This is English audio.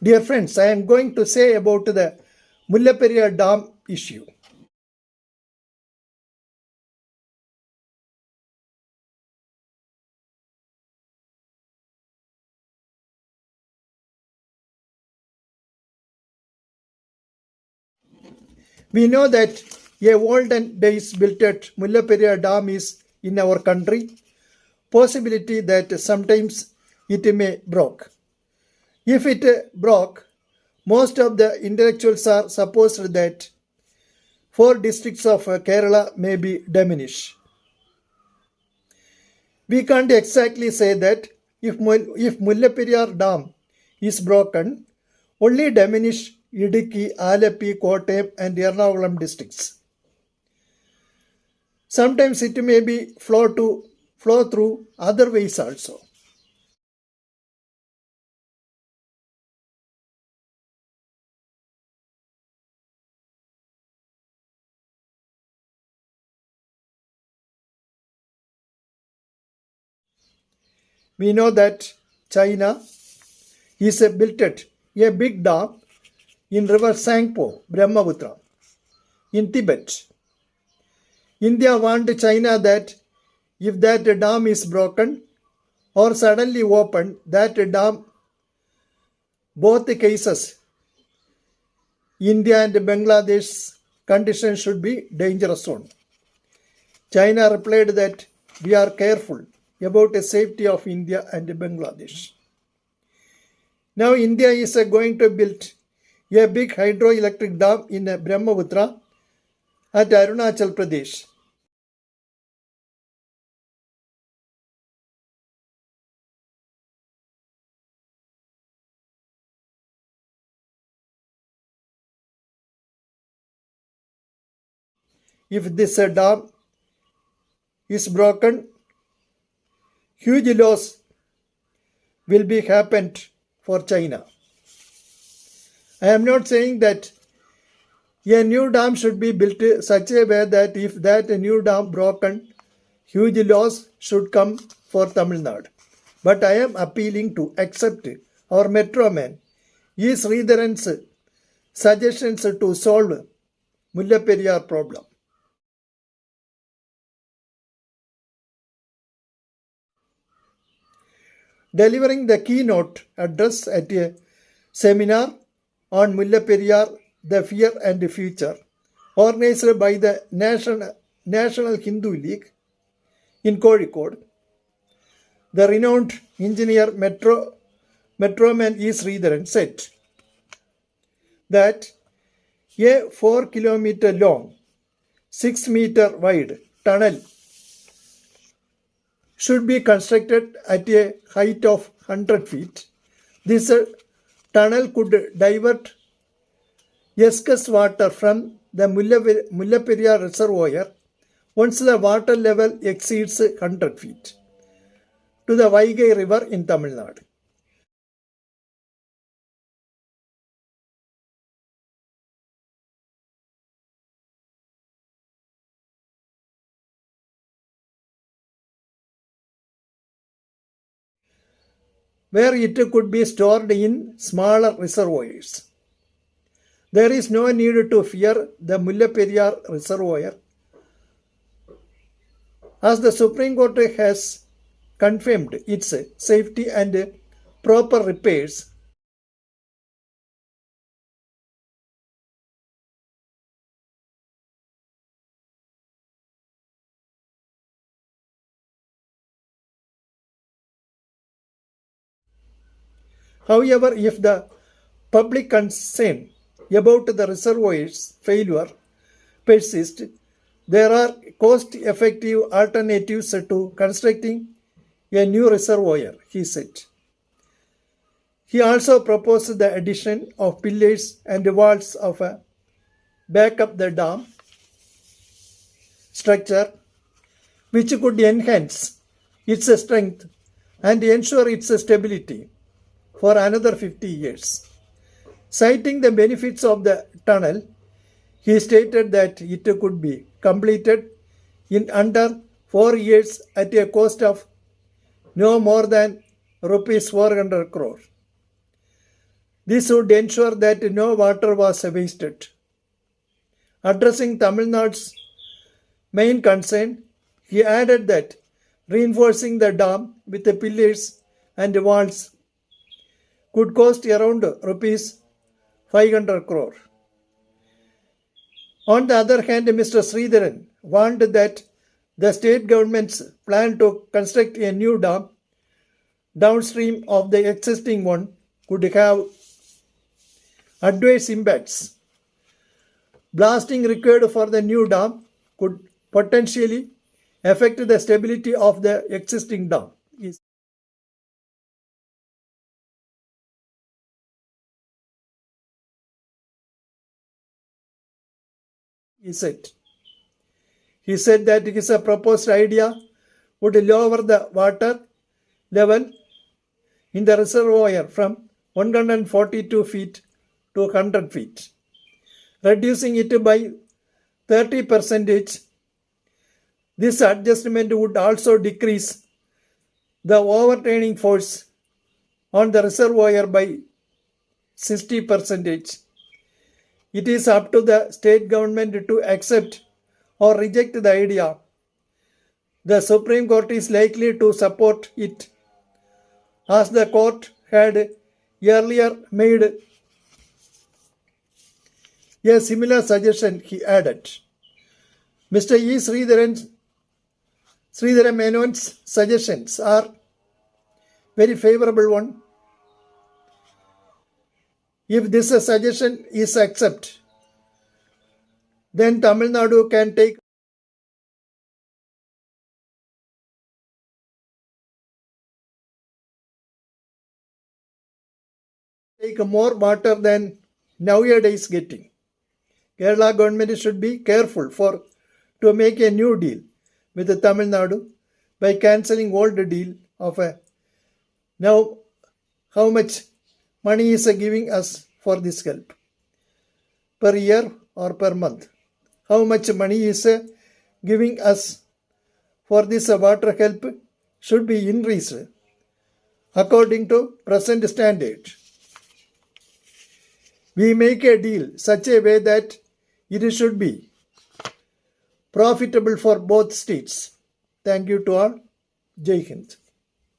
Dear friends, I am going to say about the Mullaperiyar Dam issue. We know that a olden days built at Mullaperiyar Dam is in our country, possibility that sometimes it may broke. If it broke, most of the intellectuals are supposed that 4 districts of Kerala may be diminished. We can't exactly say that if Mullaperiyar Dam is broken, only diminish Idukki, Alapi, Kottayam and Ernakulam districts. Sometimes it may be flow through other ways also. We know that China is built a big dam in river Sangpo, Brahmaputra, in Tibet. India want China that if that dam is broken or suddenly opened, that dam, both cases, India and Bangladesh's condition should be dangerous zone. China replied that we are careful about the safety of India and Bangladesh. Now India is going to build a big hydroelectric dam in Brahmaputra at Arunachal Pradesh. If this dam is broken, huge loss will be happened for China. I am not saying that a new dam should be built such a way that if that new dam broken, huge loss should come for Tamil Nadu. But I am appealing to accept our metro man E. Sridharan's suggestions to solve Mullaperiyar problem. Delivering the keynote address at a seminar on Mullaperiyar, the Fear and the Future, organized by the National Hindu League in Kozhikode, the renowned engineer Metroman E. Sridharan said that a 4-kilometer long, 6-meter wide tunnel should be constructed at a height of 100 feet. This tunnel could divert excess water from the Mullaperiyar reservoir once the water level exceeds 100 feet to the Vaigai River in Tamil Nadu. Where it could be stored in smaller reservoirs. There is no need to fear the Mullaperiyar reservoir, as the Supreme Court has confirmed its safety and proper repairs. However, if the public concern about the reservoir's failure persists, there are cost-effective alternatives to constructing a new reservoir, he said. He also proposed the addition of pillars and walls of a backup the dam structure, which could enhance its strength and ensure its stability for another 50 years. Citing the benefits of the tunnel, he stated that it could be completed in under 4 years at a cost of no more than rupees 400 crore. This would ensure that no water was wasted. Addressing Tamil Nadu's main concern, he added that reinforcing the dam with the pillars and walls could cost around rupees 500 crore. On the other hand, Mr. Sridharan warned that the state government's plan to construct a new dam downstream of the existing one could have adverse impacts. Blasting required for the new dam could potentially affect the stability of the existing dam. He said that his proposed idea would lower the water level in the reservoir from 142 feet to 100 feet, reducing it by 30%. This adjustment would also decrease the overturning force on the reservoir by 60%. It is up to the state government to accept or reject the idea. The Supreme Court is likely to support it, as the court had earlier made a similar suggestion, he added. Mr. E. Sridharan Menon's suggestions are very favorable one. If this suggestion is accepted, then Tamil Nadu can take more water than nowadays getting. Kerala government should be careful to make a new deal with the Tamil Nadu by cancelling old deal of now how much money is giving us for this help per year or per month. How much money is giving us for this water help should be increased according to present standard. We make a deal such a way that it should be profitable for both states. Thank you to all. Jai Hind.